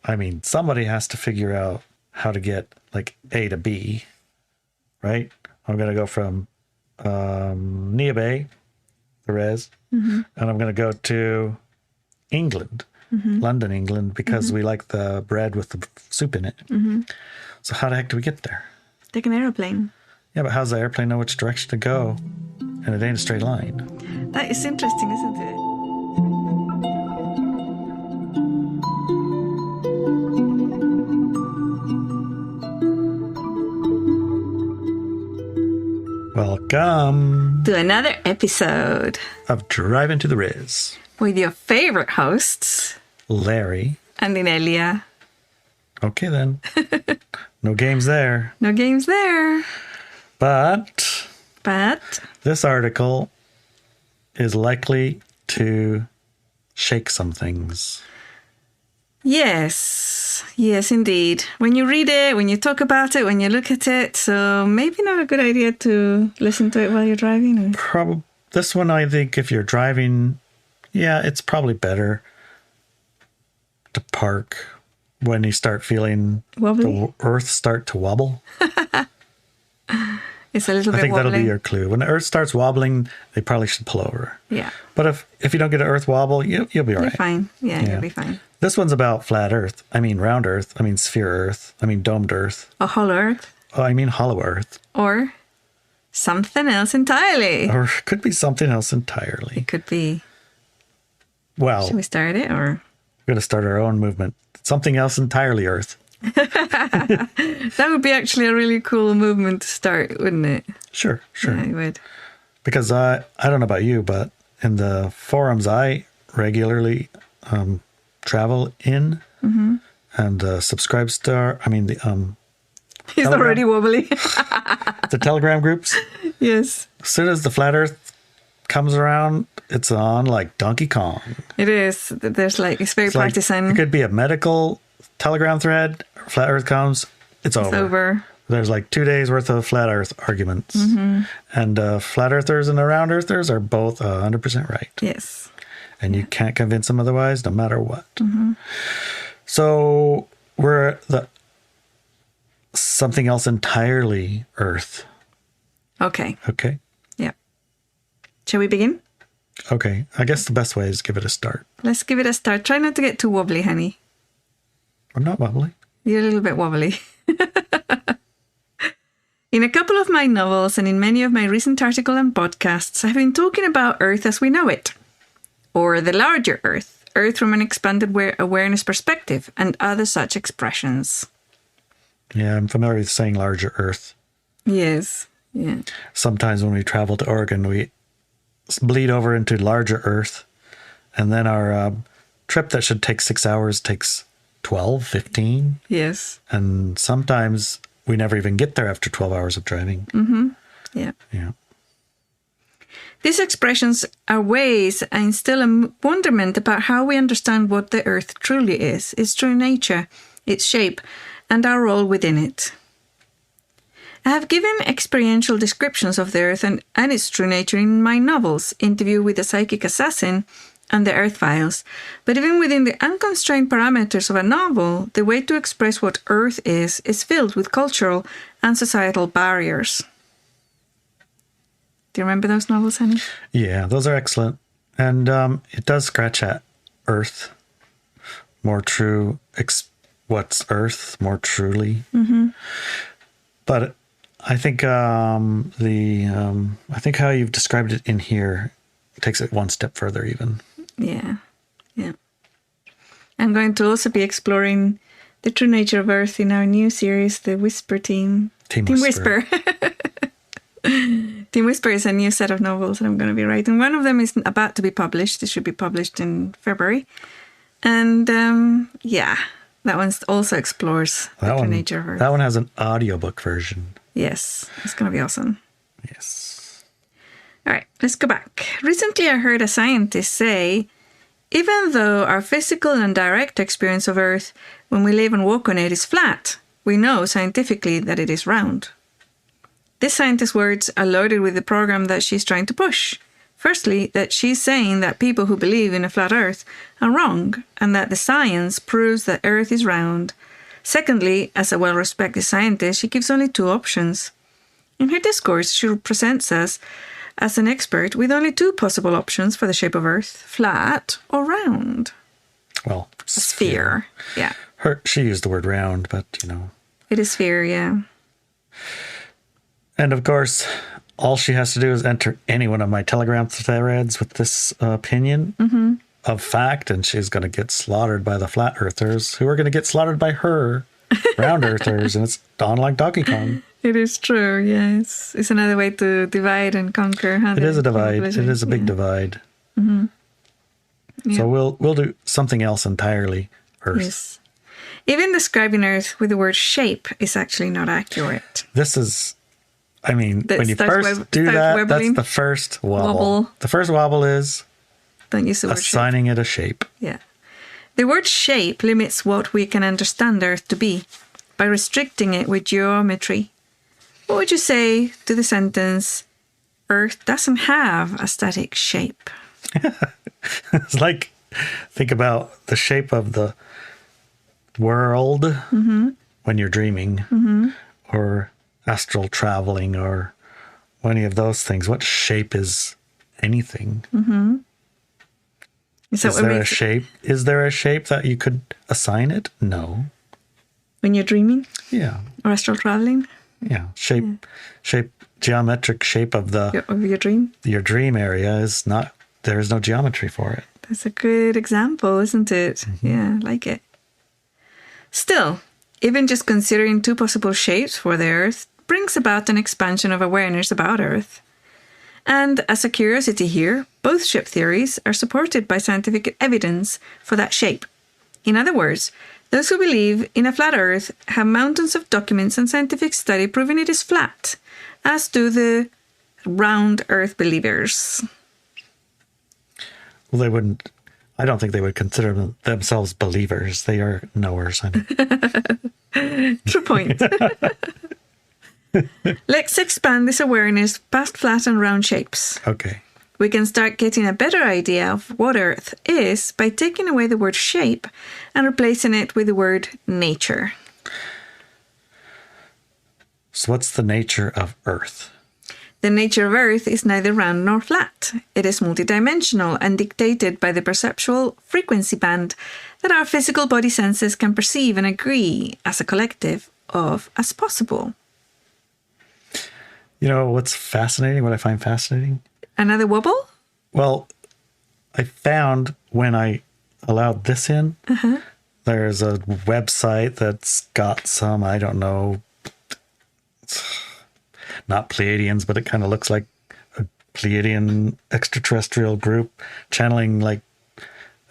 I mean, somebody has to figure out how to get like A to B, right? I'm going to go from Neah Bay, the res, and I'm going to go to England, London, England, because we like the bread with the soup in it. So how the heck do we get there? Take an aeroplane. Yeah, but how's the airplane know which direction to go? And it ain't a straight line. That is interesting, isn't it? Welcome To another episode of Driving to the Riz. with your favorite hosts, Larry. and Inelia. Okay then. No games there. No games there. But But this article is likely to shake some things. yes, indeed. When you read it, when you talk about it, when you look at it, so maybe not a good idea to listen to it while you're driving. This one, I think, if you're driving, yeah, it's probably better to park when you start feeling Wobbly? the earth start to wobble. It's a little I bit think wobbly. that'll be your clue. When the earth starts wobbling, they probably should pull over. Yeah, But if you don't get an earth wobble, you'll be all you're right. fine. Yeah, Yeah. you'll be fine. This one's about flat earth. I mean round earth. I mean sphere earth. I mean domed earth. A hollow earth Oh, I mean hollow earth. or something else entirely. Or it could be something else entirely. It could be. Well, Should we start it or? we're going to start our own movement. Something else entirely earth. That would be actually a really cool movement to start, wouldn't it? Sure. Yeah, it would. Because I don't know about you, but in the forums I regularly travel in and subscribe star, I mean the He's Telegram? already wobbly. the Telegram groups. Yes, As soon as the flat earth comes around, it's on like Donkey Kong. it is. There's like, it's very It's like, partisan. it could be a medical Telegram thread. Flat earth comes, it's over. It's over. There's like 2 days worth of flat earth arguments. And flat earthers and the round earthers are both 100% right. Yes. And you can't convince them otherwise, no matter what. So we're something else entirely earth. Okay. Okay. Yeah. Shall we begin? Okay. I guess the best way is give it a start. Let's give it a start. Try not to get too wobbly, honey. I'm not wobbly. You're a little bit wobbly. In a couple of my novels and in many of my recent articles and podcasts, I've been talking about Earth as we know it, or the larger Earth, Earth from an expanded awareness perspective, and other such expressions. Yeah, I'm familiar with saying larger earth. Yes. Yeah. Sometimes when we travel to Oregon, we bleed over into larger earth. And then our trip that should take 6 hours takes 12, 15. Yes. And sometimes we never even get there after 12 hours of driving. Yeah. Yeah. These expressions are ways I instill a wonderment about how we understand what the Earth truly is, its true nature, its shape, and our role within it. I have given experiential descriptions of the Earth and its true nature in my novels, Interview with a Psychic Assassin and The Earth Files, but even within the unconstrained parameters of a novel, the way to express what Earth is filled with cultural and societal barriers. Do you remember those novels, honey? Yeah, those are excellent. And it does scratch at earth. More true, what's earth more truly. But I think I think how you've described it in here takes it one step further even. Yeah. I'm going to also be exploring the true nature of Earth in our new series, the Whisper Team. Team Whisper. Team Whisper is a new set of novels that I'm going to be writing. One of them is about to be published. It should be published in February. And that one also explores the true nature of Earth. That one has an audiobook version. Yes, it's going to be awesome. Yes. All right, let's go back. Recently, I heard a scientist say, even though our physical and direct experience of Earth when we live and walk on it is flat, we know scientifically that it is round. This scientist's words are loaded with the program that she's trying to push, Firstly, that she's saying that people who believe in a flat Earth are wrong and that the science proves that Earth is round. Secondly, as a well-respected scientist, she gives only two options. In her discourse, she presents us as an expert with only two possible options for the shape of Earth, flat or round. Well, a sphere. Yeah. She used the word round, but, It is sphere, yeah. And, of course, all she has to do is enter any one of my Telegram threads with this opinion of fact, and she's going to get slaughtered by the flat earthers, who are going to get slaughtered by her round earthers, and it's on like Donkey Kong. It is true, yes. It's another way to divide and conquer. It is a divide. It is a big divide. Mm-hmm. Yeah. So we'll do something else entirely, Earth. Yes. Even describing Earth with the word shape is actually not accurate. This is... when you first do that, wobbling. That's the first wobble. The first wobble is don't use the word assigning it a shape. Yeah. The word shape limits what we can understand Earth to be by restricting it with geometry. What would you say to the sentence, Earth doesn't have a static shape? It's like, think about the shape of the world when you're dreaming or astral traveling or any of those things. What shape is anything? Is there a shape? Is there a shape that you could assign it? No. When you're dreaming? Yeah. Or astral traveling? Yeah. Shape, geometric shape of your dream? Your dream area is not, there is no geometry for it. That's a good example, isn't it? Yeah, I like it. Still, even just considering two possible shapes for the Earth brings about an expansion of awareness about Earth. And as a curiosity here, both shape theories are supported by scientific evidence for that shape. In other words, those who believe in a flat Earth have mountains of documents and scientific study proving it is flat, as do the round Earth believers. Well, they wouldn't. I don't think they would consider themselves believers. They are knowers. True point. Let's expand this awareness past flat and round shapes. Okay. We can start getting a better idea of what Earth is by taking away the word shape and replacing it with the word nature. So what's the nature of Earth? The nature of Earth is neither round nor flat. It is multidimensional and dictated by the perceptual frequency band that our physical body senses can perceive and agree as a collective of as possible. You know what's fascinating, what I find fascinating? Another wobble? Well, I found when I allowed this in, there's a website that's got some, I don't know, not Pleiadians, but it kind of looks like a Pleiadian extraterrestrial group channeling like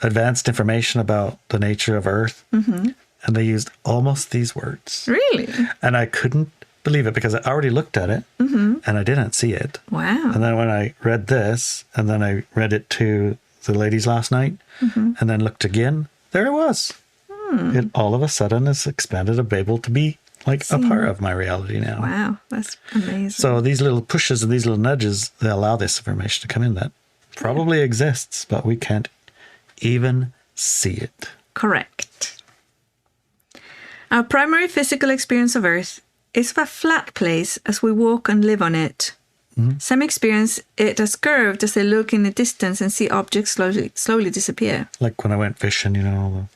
advanced information about the nature of Earth. And they used almost these words. Really? And I couldn't believe it because I already looked at it and I didn't see it. Wow. And then when I read this and then I read it to the ladies last night and then looked again, there it was. It all of a sudden is expanded and able to be like a part of my reality now. Wow, that's amazing. So these little pushes and these little nudges, they allow this information to come in that probably exists, but we can't even see it. Correct. Our primary physical experience of Earth is of a flat place as we walk and live on it. Some experience it as curved as they look in the distance and see objects slowly disappear. Like when I went fishing, you know,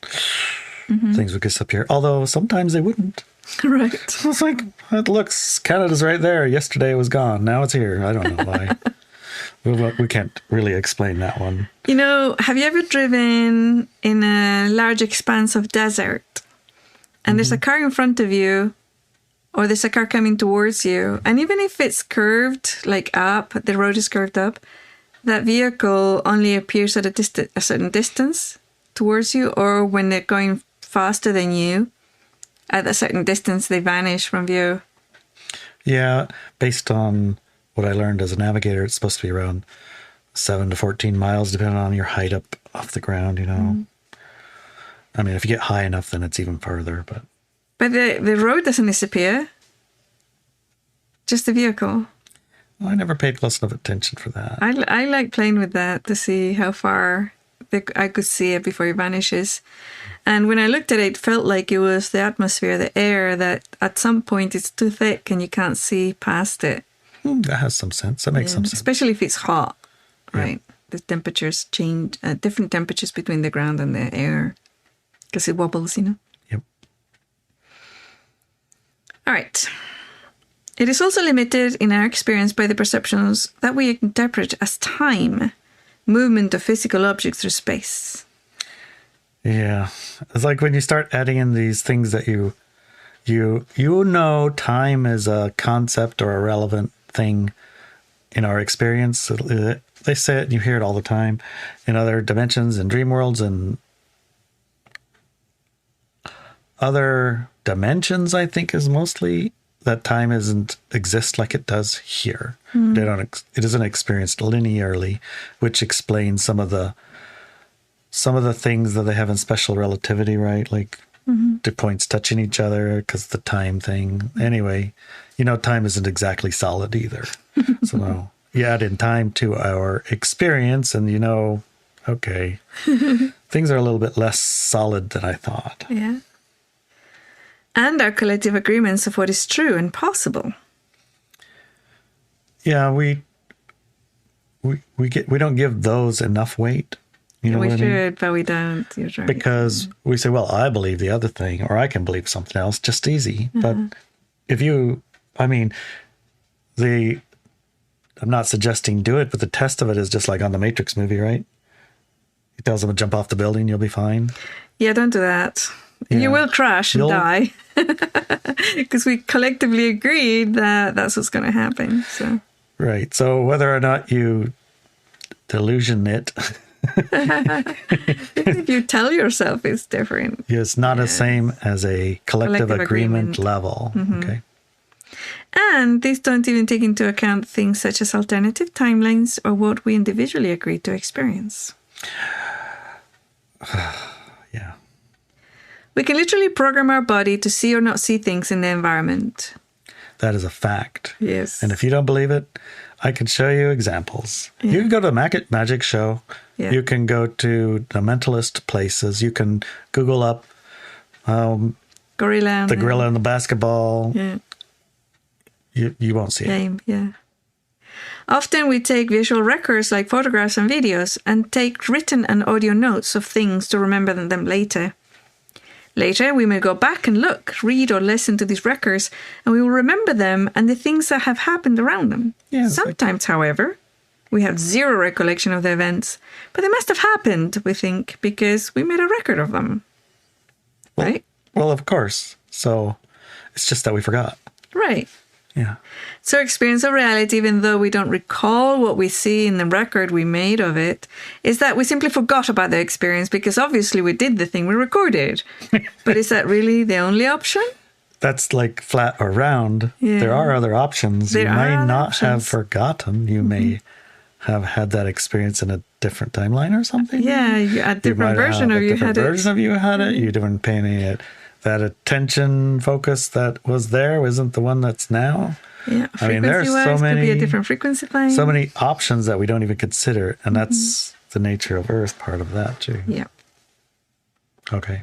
things would disappear. Although sometimes they wouldn't. Right. I was like, it looks, Canada's right there. Yesterday it was gone. Now it's here. I don't know why. We can't really explain that one. You know, have you ever driven in a large expanse of desert and there's a car in front of you or there's a car coming towards you, and even if it's curved, like up, the road is curved up, that vehicle only appears at a certain distance towards you, or when they're going faster than you, at a certain distance, they vanish from view. Yeah, based on what I learned as a navigator, it's supposed to be around 7 to 14 miles, depending on your height up off the ground, you know. I mean, if you get high enough, then it's even further, but... But the road doesn't disappear. Just the vehicle. I never paid close enough attention for that. I like playing with that to see how far I could see it before it vanishes. And when I looked at it, it felt like it was the atmosphere, the air, that at some point it's too thick and you can't see past it. That has some sense. That makes some sense. Especially if it's hot, right? Yeah. The temperatures change, different temperatures between the ground and the air because it wobbles, you know? Yep. All right. It is also limited in our experience by the perceptions that we interpret as time, movement of physical objects through space. Yeah. It's like when you start adding in these things that you know time is a concept or a relevant thing in our experience. They say it and you hear it all the time in other dimensions and dream worlds and other dimensions, I think, is mostly that time doesn't exist like it does here. It isn't experienced linearly, which explains some of the things that they have in special relativity, right? Like the points touching each other because the time thing. Anyway, time isn't exactly solid either. So you add in time to our experience and okay, things are a little bit less solid than I thought. Yeah. And our collective agreements of what is true and possible. Yeah, we don't give those enough weight. You know we what should, I mean? But we don't. You're right. Because we say, well, I believe the other thing, or I can believe something else, just easy. But if I'm not suggesting do it, but the test of it is just like on the Matrix movie, right? He tells them to jump off the building, you'll be fine. Yeah, don't do that. Yeah. You will crash and die. Because we collectively agreed that that's what's going to happen. So. Right. So whether or not you delusion it... if you tell yourself it's different. It's not the same as a collective agreement level. Okay. And these don't even take into account things such as alternative timelines or what we individually agree to experience. Yeah. We can literally program our body to see or not see things in the environment. That is a fact. Yes. And if you don't believe it, I can show you examples. Yeah. You can go to the magic show. Yeah. You can go to the mentalist places. You can Google up gorilla the gorilla and the basketball. Yeah. You won't see it. Yeah. Often we take visual records like photographs and videos and take written and audio notes of things to remember them later. Later, we may go back and look, read or listen to these records, and we will remember them and the things that have happened around them. Yeah, sometimes, however, we have zero recollection of the events, but they must have happened, we think, because we made a record of them. Right? Well, of course. So it's just that we forgot. Right. Yeah. So experience of reality, even though we don't recall what we see in the record we made of it, is that we simply forgot about the experience because obviously we did the thing we recorded. But is that really the only option? That's like flat or round. Yeah. There are other options. You may not have forgotten. You may have had that experience in a different timeline or something. Yeah, a different version of you had it. A different version of you had it. You didn't pay any that attention focus that was there isn't the one that's now. Yeah, there's so many. Could be a different frequency line. So many options that we don't even consider, and that's the nature of Earth. Part of that too. Yeah. Okay.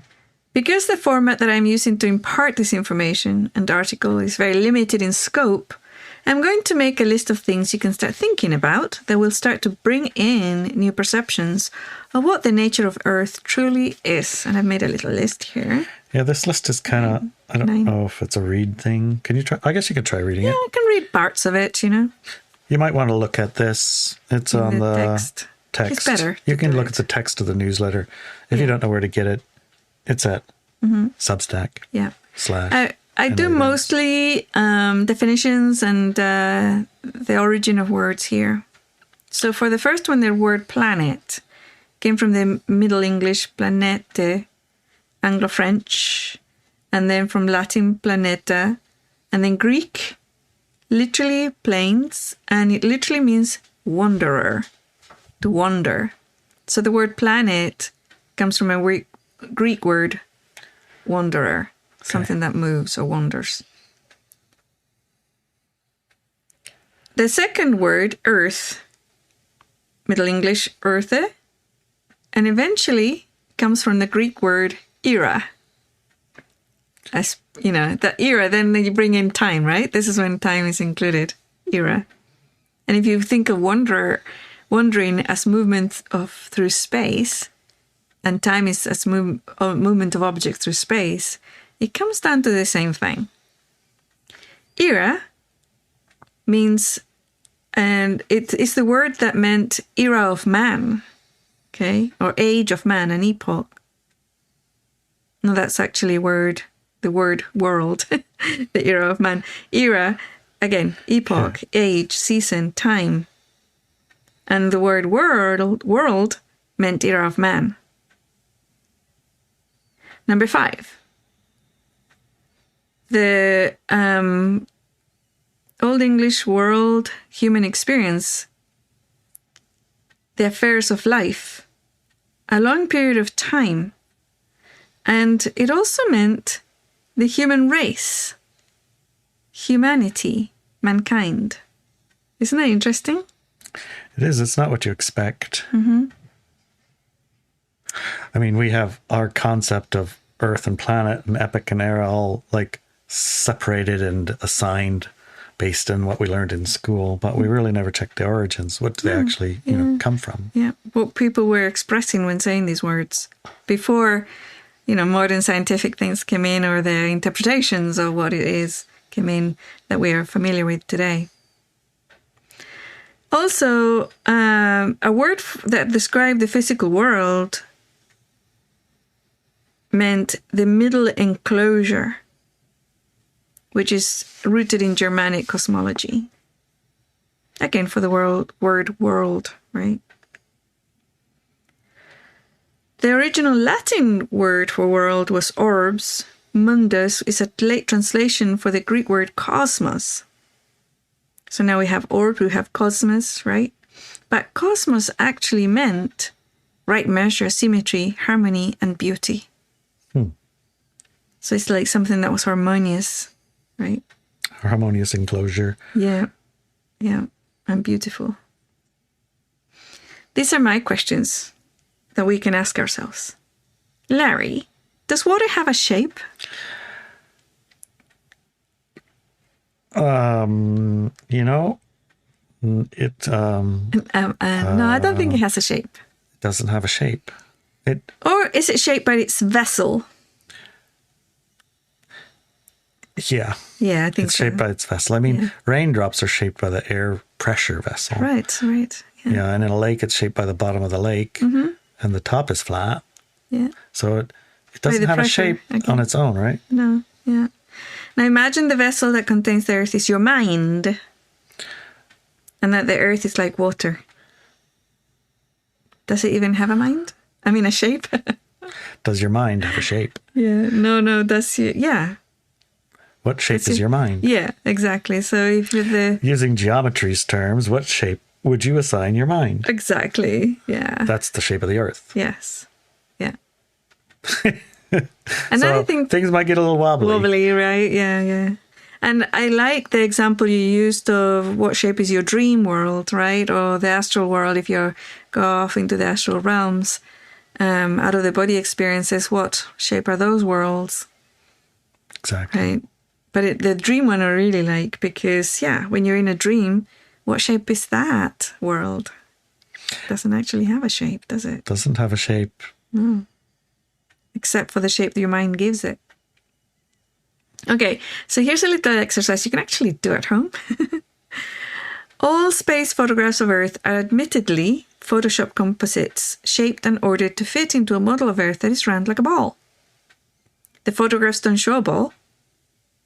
Because the format that I'm using to impart this information and article is very limited in scope, I'm going to make a list of things you can start thinking about that will start to bring in new perceptions of what the nature of Earth truly is. And I've made a little list here. Yeah, this list is kind of, I don't know if it's a read thing. Can you try? I guess you could try reading it. Yeah, I can read parts of it, You might want to look at this. It's on the text. It's better. You can look at the text of the newsletter. If you don't know where to get it, it's at Substack. Yeah. / I do mostly definitions and the origin of words here. So for the first one, the word planet came from the Middle English planete, Anglo-French, and then from Latin planeta, and then Greek, literally plains, and it literally means wanderer, to wander. So the word planet comes from a Greek word, wanderer. Something that moves or wanders. the second word, earth, Middle English, earthe, and eventually comes from the Greek word era. As you know, the era, then you bring in time, right? This is when time is included, era. And if you think of wandering as movement through space, and time is as movement of objects through space, it comes down to the same thing. Era means, and it's the word that meant era of man, okay, or age of man, an epoch. No, that's actually the word world, the era of man. Era, again, epoch, age, season, time. And the word world meant era of man. Number 5. The Old English world, human experience, the affairs of life, a long period of time. And it also meant the human race, humanity, mankind. Isn't that interesting? It is. It's not what you expect. Mm-hmm. I mean, we have our concept of Earth and planet and epoch and era all like separated and assigned based on what we learned in school, but we really never checked the origins. What do they actually, come from? Yeah, what people were expressing when saying these words before, modern scientific things came in, or the interpretations of what it is came in that we are familiar with today. Also, a word that described the physical world meant the middle enclosure, which is rooted in Germanic cosmology. Again, for the word world, right? The original Latin word for world was orbs. Mundus is a late translation for the Greek word cosmos. So now we have orb, we have cosmos, right? But cosmos actually meant right measure, symmetry, harmony, and beauty. So it's like something that was harmonious, right? Harmonious enclosure. Yeah, and beautiful. These are my questions that we can ask ourselves. Larry, does water have a shape? No, I don't think it has a shape. It doesn't have a shape. Or is it shaped by its vessel? Yeah. Yeah, I think it's shaped by its vessel. I mean, raindrops are shaped by the air pressure vessel. Right. Yeah, and in a lake, it's shaped by the bottom of the lake, and the top is flat. Yeah. So it doesn't have a shape on its own, right? No, yeah. Now imagine the vessel that contains the earth is your mind, and that the earth is like water. Does it even have a mind? I mean, a shape? Does your mind have a shape? Yeah, no, yeah. What shape is your mind? Yeah, exactly. So if you're using geometry's terms, what shape would you assign your mind? Exactly, yeah. That's the shape of the earth. Yes, yeah. And so I think things might get a little wobbly. Wobbly, right? Yeah. And I like the example you used of what shape is your dream world, right? Or the astral world, if you go off into the astral realms, out of the body experiences, what shape are those worlds? Exactly. Right. But the dream one I really like because, when you're in a dream, what shape is that world? Doesn't actually have a shape, does it? Doesn't have a shape. No. Except for the shape that your mind gives it. Okay, so here's a little exercise you can actually do at home. All space photographs of Earth are admittedly Photoshop composites shaped and ordered to fit into a model of Earth that is round like a ball. The photographs don't show a ball.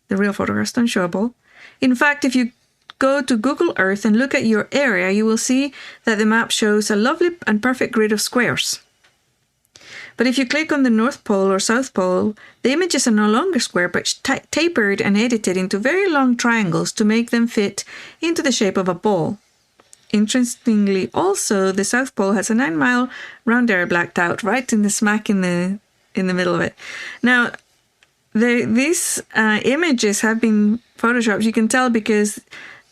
The real photographs don't show a ball. In fact, if you go to Google Earth and look at your area, you will see that the map shows a lovely and perfect grid of squares. But if you click on the North Pole or South Pole, the images are no longer square, but tapered and edited into very long triangles to make them fit into the shape of a ball. Interestingly, also, the South Pole has a 9-mile round area blacked out, right in the smack in the middle of it. Now, these images have been photoshopped. You can tell because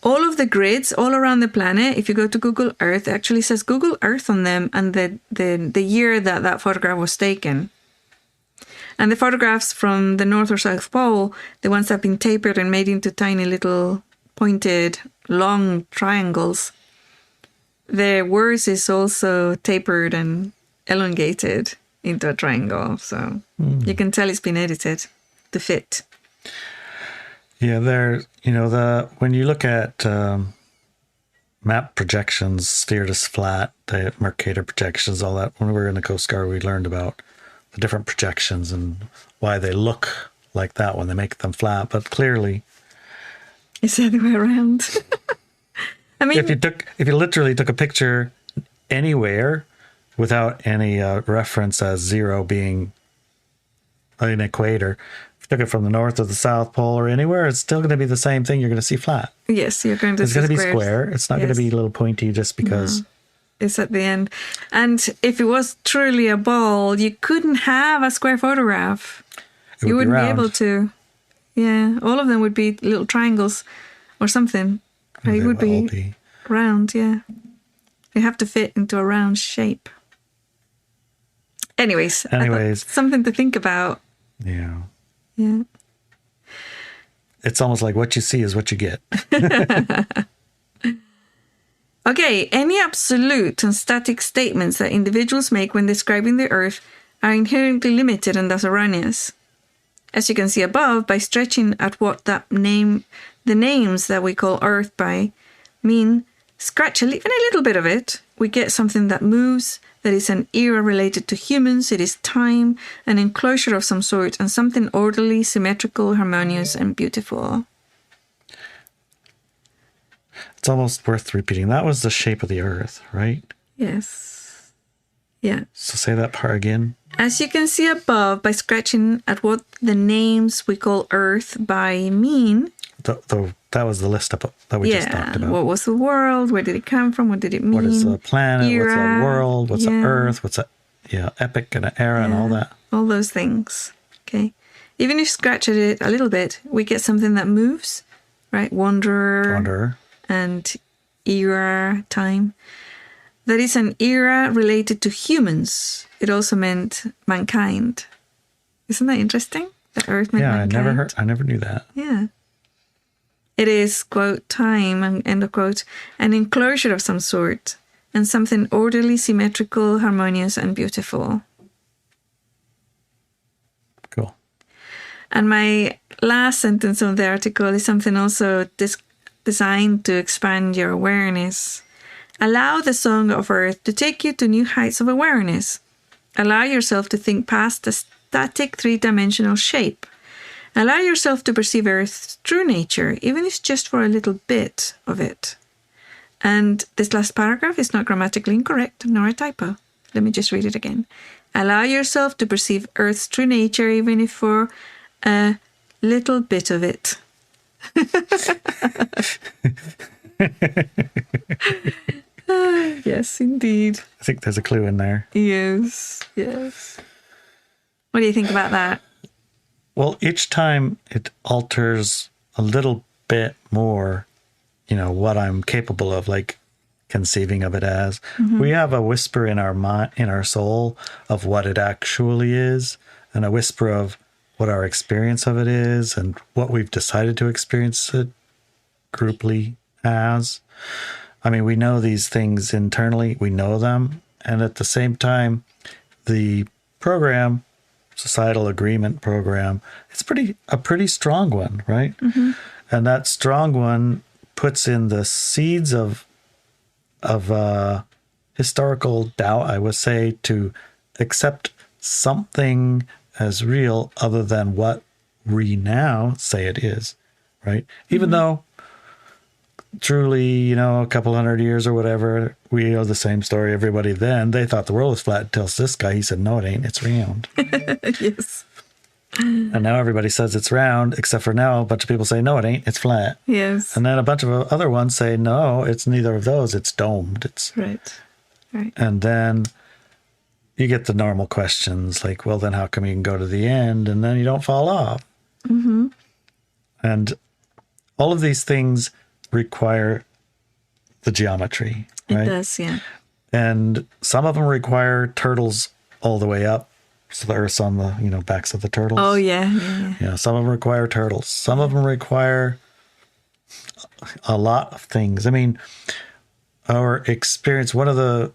all of the grids all around the planet, if you go to Google Earth, it actually says Google Earth on them and the year that photograph was taken. And the photographs from the North or South Pole, the ones that have been tapered and made into tiny little pointed long triangles, the words is also tapered and elongated into a triangle. So you can tell it's been edited to fit. Yeah, when you look at map projections, steer to flat, the Mercator projections, all that, when we were in the Coast Guard, we learned about the different projections and why they look like that when they make them flat. But clearly, it's the other way around. I mean, if you literally took a picture anywhere without any reference as 0 being an equator, if you took it from the North or the South Pole or anywhere, it's still going to be the same thing. You're going to see flat. Yes, you're going to see squares. It's going to be square. It's not going to be a little pointy just because. No. It's at the end. And if it was truly a ball, you couldn't have a square photograph. You wouldn't be able to. Yeah, all of them would be little triangles or something. It would be round, yeah. You have to fit into a round shape. Anyways, something to think about. Yeah. Yeah. It's almost like what you see is what you get. Okay, any absolute and static statements that individuals make when describing the Earth are inherently limited and thus erroneous. As you can see above, by stretching at what the names that we call Earth by mean, scratch even a little bit of it, we get something that moves, that is an era related to humans, it is time, an enclosure of some sort, and something orderly, symmetrical, harmonious, and beautiful. It's almost worth repeating. That was the shape of the Earth, right? Yes. Yeah. So say that part again. As you can see above, by scratching at what the names we call Earth by mean. That was the list that we just talked about. What was the world? Where did it come from? What did it mean? What is a planet? Era, what's a world? What's an Earth? What's a epic and an era and all that? All those things. Okay. Even if you scratch at it a little bit, we get something that moves, right? Wanderer. And era, time. That is an era related to humans. It also meant mankind. Isn't that interesting? The Earth meant mankind. I never knew that. Yeah. It is, quote, time, end of quote, an enclosure of some sort, and something orderly, symmetrical, harmonious, and beautiful. Cool. And my last sentence of the article is something also designed to expand your awareness. Allow the song of Earth to take you to new heights of awareness. Allow yourself to think past the static three-dimensional shape. Allow yourself to perceive Earth's true nature, even if it's just for a little bit of it. And this last paragraph is not grammatically incorrect, nor a typo. Let me just read it again. Allow yourself to perceive Earth's true nature, even if for a little bit of it. Yes, indeed. I think there's a clue in there. Yes. What do you think about that? Well, each time it alters a little bit more, what I'm capable of, like conceiving of it as. Mm-hmm. We have a whisper in our mind, in our soul, of what it actually is, and a whisper of what our experience of it is, and what we've decided to experience it grouply as. I mean, we know these things internally, we know them, and at the same time, the program, societal agreement program, it's a pretty strong one, right? Mm-hmm. And that strong one puts in the seeds of historical doubt, I would say, to accept something as real other than what we now say it is, right? Mm-hmm. Even though truly, a couple hundred years or whatever, we know the same story. Everybody then, they thought the world was flat until this guy, he said, no, it ain't, it's round. Yes. And now everybody says it's round, except for now a bunch of people say, no, it ain't, it's flat. Yes. And then a bunch of other ones say, no, it's neither of those, it's domed. It's right. And then you get the normal questions like, well, then how come you can go to the end and then you don't fall off? Mm-hmm. And all of these things require the geometry, right? It does, yeah. And some of them require turtles all the way up. So the Earth's on the, backs of the turtles. Oh, yeah. Yeah, some of them require turtles. Some of them require a lot of things. I mean, our experience, one of the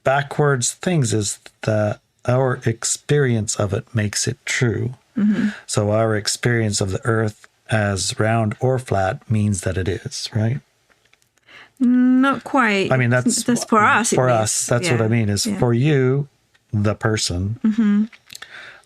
backwards things is that our experience of it makes it true. Mm-hmm. So our experience of the Earth as round or flat means that it is, right? Not quite. I mean, that's for us. For us, that's what I mean. Is for you, the person, mm-hmm.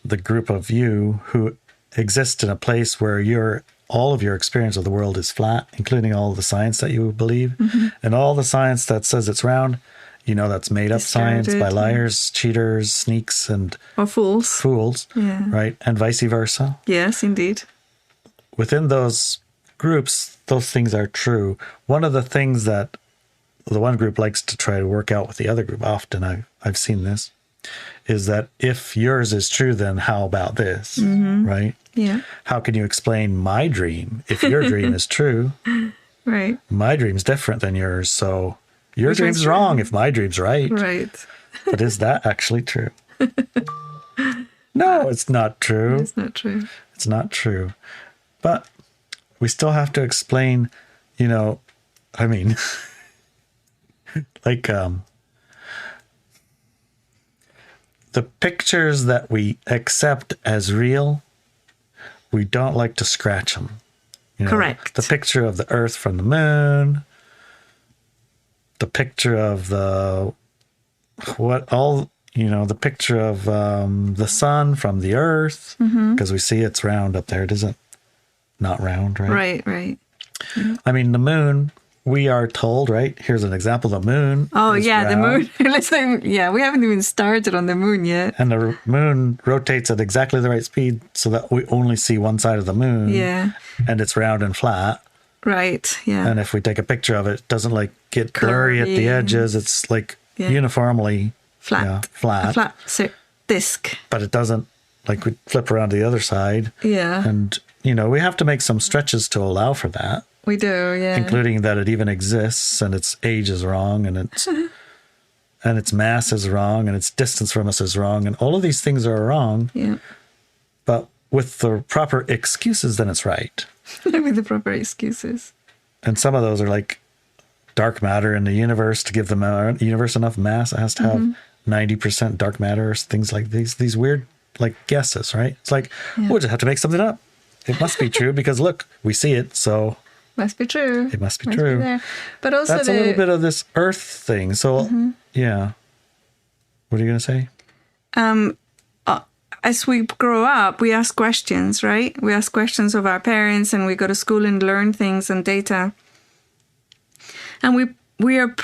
the group of you who exist in a place where all of your experience of the world is flat, including all the science that you believe, mm-hmm. and all the science that says it's round. That's made up science by liars, cheaters, sneaks, or fools, right? And vice versa. Yes, indeed. Within those groups, those things are true. One of the things that the one group likes to try to work out with the other group, often I've seen this, is that if yours is true, then how about this, mm-hmm. right? Yeah. How can you explain my dream if your dream is true? Right. My dream's different than yours, so your dream's wrong if my dream's right. Right. But is that actually true? No, it's not true. It's not true. It's not true. But we still have to explain, I mean, like the pictures that we accept as real, we don't like to scratch them. Correct. The picture of the Earth from the moon, the picture of the picture of the sun from the Earth, because we see it's round up there. It isn't not round, right? Right. Yeah. I mean, the moon, we are told, right? Here's an example. The moon. Oh, yeah, round. the moon. We haven't even started on the moon yet. And the moon rotates at exactly the right speed so that we only see one side of the moon. Yeah. And it's round and flat. Right, yeah. And if we take a picture of it, it doesn't get blurry at the edges. It's uniformly flat. Yeah, flat. A flat disc. But it doesn't, we flip around to the other side. Yeah. And, we have to make some stretches to allow for that. We do, yeah. Including that it even exists and its age is wrong and its mass is wrong and its distance from us is wrong. And all of these things are wrong. Yeah. But with the proper excuses, then it's right. With the proper excuses. And some of those are like dark matter in the universe. To give the universe enough mass, it has to have 90% dark matter, things like these weird guesses, right? It's we'll just have to make something up. It must be true because look, we see it, so must be true. It must be true. Be there. But also that's a little bit of this Earth thing. So yeah, what are you going to say? As we grow up, we ask questions, right? We ask questions of our parents, and we go to school and learn things and data. And we are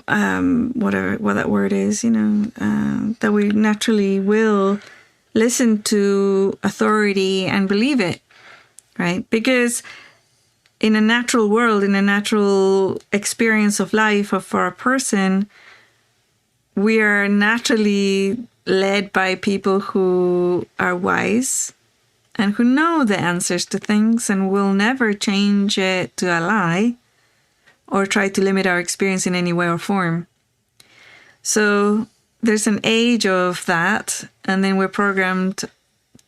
whatever what that word is, that we naturally will listen to authority and believe it, right? Because in a natural world, in a natural experience of life for a person, we are naturally led by people who are wise and who know the answers to things and will never change it to a lie or try to limit our experience in any way or form. So there's an age of that, and then we're programmed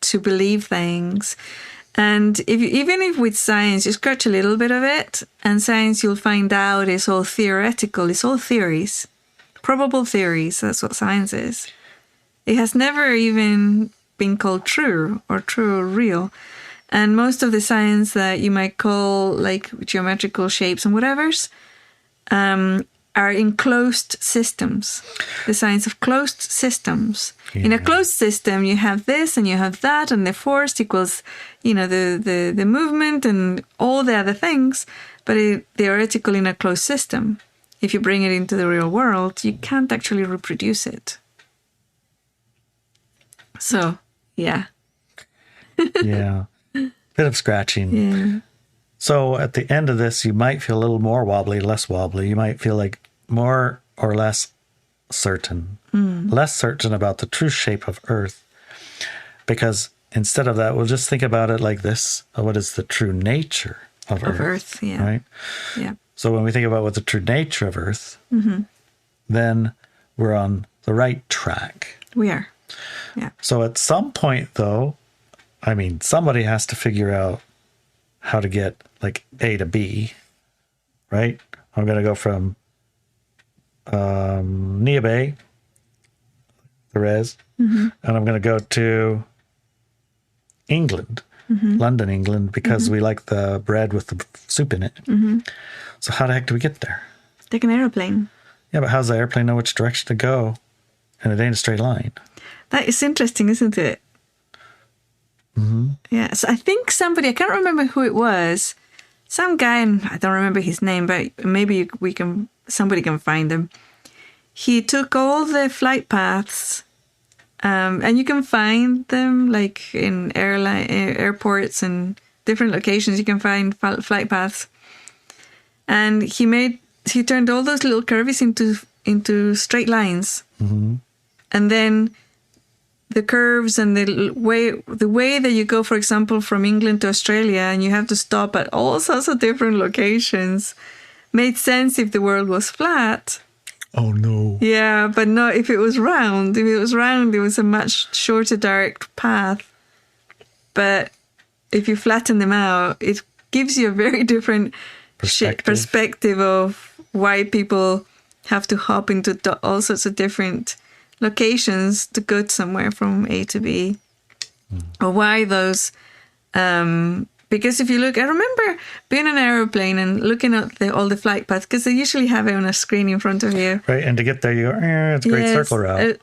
to believe things. And even if with science, you scratch a little bit of it, and science you'll find out is all theoretical, it's all theories. Probable theories, that's what science is. It has never even been called true or real. And most of the science that you might call geometrical shapes and whatevers are in closed systems. The science of closed systems. Yeah. In a closed system, you have this and you have that, and the force equals, the movement and all the other things. But theoretical in a closed system, if you bring it into the real world, you can't actually reproduce it. So, yeah. Yeah. Bit of scratching. Yeah. So at the end of this, you might feel a little more wobbly, less wobbly. You might feel more or less certain. Less certain about the true shape of Earth. Because instead of that, we'll just think about it like this. What is the true nature of Earth? Yeah. Right? Yeah. So when we think about what the true nature of Earth, then we're on the right track. We are. Yeah. So at some point, though, I mean, somebody has to figure out how to get like A to B, right? I'm going to go from Neah Bay, the res, and I'm going to go to England, London, England, because we like the bread with the soup in it. So how the heck do we get there? Take an aeroplane. Yeah, but how's the airplane know which direction to go? And it ain't a straight line. That is interesting, isn't it? Yes, I think somebody, I can't remember who it was, some guy, and I don't remember his name, but maybe somebody can find him. He took all the flight paths, and you can find them like in airports and different locations. You can find flight paths, and he turned all those little curves into straight lines, and then the curves and the way that you go, for example, from England to Australia, and you have to stop at all sorts of different locations, made sense if the world was flat. Oh, no. Yeah, but not if it was round. If it was round, it was a much shorter direct path. But if you flatten them out, it gives you a very different perspective of why people have to hop into all sorts of different locations to go somewhere from A to B, or why those, because if you look, I remember being in an aeroplane and looking at all the flight paths, because they usually have it on a screen in front of you. Right, and to get there, you go, it's a great circle route.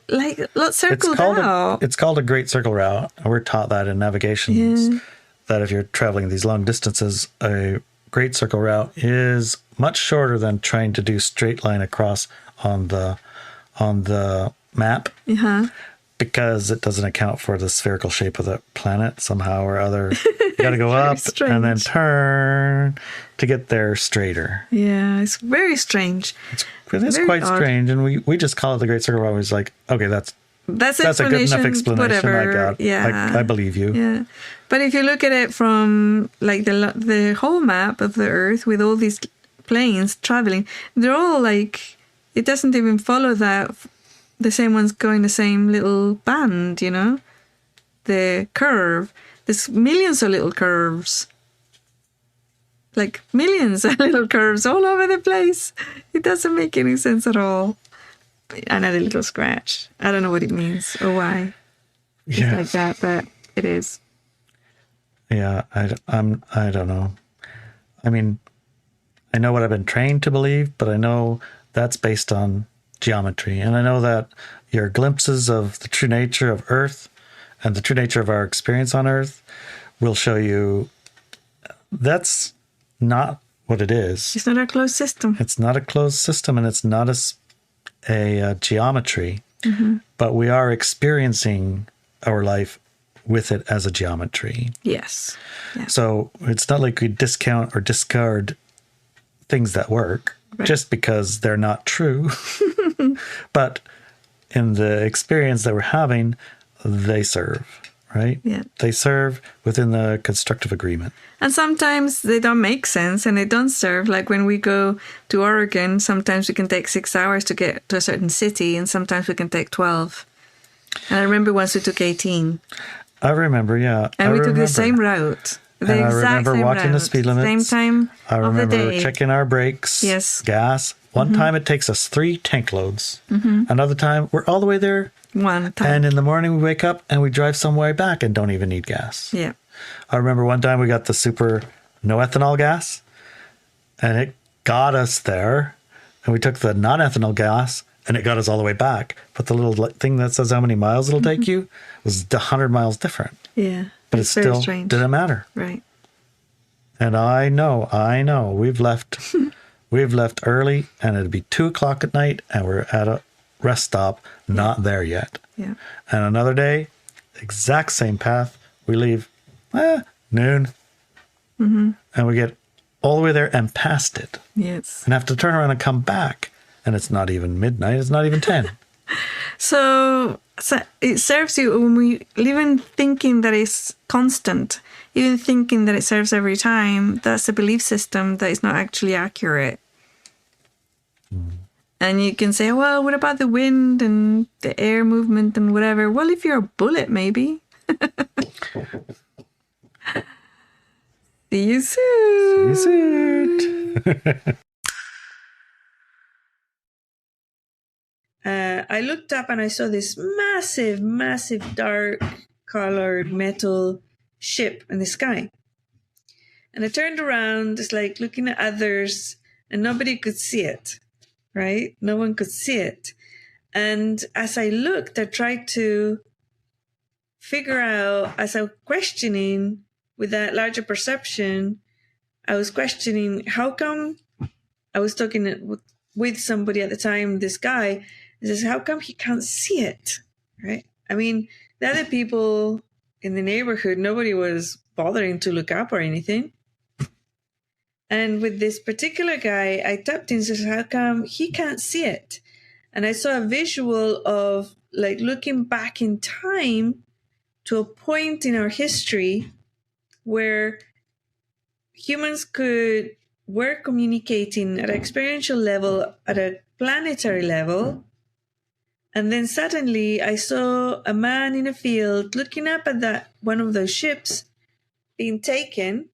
It's called a great circle route. We're taught that in navigation, that if you're traveling these long distances, a great circle route is much shorter than trying to do straight line across on the map, because it doesn't account for the spherical shape of the planet somehow or other. You got to go up and then turn to get there straighter. Yeah, it's very strange. It is quite strange, and we just call it the Great Circle. I was like, okay, that's a good enough explanation. Whatever. I believe you. Yeah, but if you look at it from like the whole map of the Earth with all these planes traveling, they're all like, it doesn't even follow that. The same ones going the same little band, the curve. There's millions of little curves. Like millions of little curves all over the place. It doesn't make any sense at all. Another little scratch. I don't know what it means or why. It's like that, but it is. Yeah, I don't know. I mean, I know what I've been trained to believe, but I know that's based on geometry. And I know that your glimpses of the true nature of Earth and the true nature of our experience on Earth will show you that's not what it is. It's not a closed system. It's not a closed system, and it's not a geometry. But we are experiencing our life with it as a geometry. Yes. Yeah. So it's not like we discount or discard things that work just because they're not true. But in the experience that we're having, they serve, right? Yeah. They serve within the constructive agreement. And sometimes they don't make sense and they don't serve. Like when we go to Oregon, sometimes we can take 6 hours to get to a certain city, and sometimes we can take 12. And I remember once we took 18. I remember, yeah. And we took the same route. And I remember watching the speed limits. Same time I of the remember day. checking our brakes, gas. One time it takes us 3 tank loads. Another time we're all the way there. One time. And in the morning we wake up and we drive some way back and don't even need gas. Yeah. I remember one time we got the super no ethanol gas, and it got us there. And we took the non-ethanol gas, and it got us all the way back. But the little thing that says how many miles it'll take you was 100 miles different. Yeah. But it still didn't matter. Right. And I know. We've left early, and it'd be 2:00 at night, and we're at a rest stop, not there yet. Yeah. And another day, exact same path, we leave noon, and we get all the way there and past it. Yes. And have to turn around and come back, and it's not even midnight. It's not even 10. So So it serves you when we live in thinking that it's constant, even thinking that it serves every time. That's a belief system that is not actually accurate. And you can say, well, what about the wind and the air movement and whatever? Well, if you're a bullet, maybe. See you soon. See you soon. I looked up and I saw this massive, massive dark colored metal ship in the sky. And I turned around, it's like looking at others, and nobody could see it, right? No one could see it. And as I looked, I tried to figure out, as I was questioning with that larger perception, I was questioning how come. I was talking with somebody at the time, this guy, he says, how come he can't see it, right? I mean, the other people in the neighborhood, nobody was bothering to look up or anything. And with this particular guy, I tapped in and says, how come he can't see it? And I saw a visual of like looking back in time to a point in our history where humans were communicating at an experiential level, at a planetary level. And then suddenly I saw a man in a field looking up at one of those ships being taken.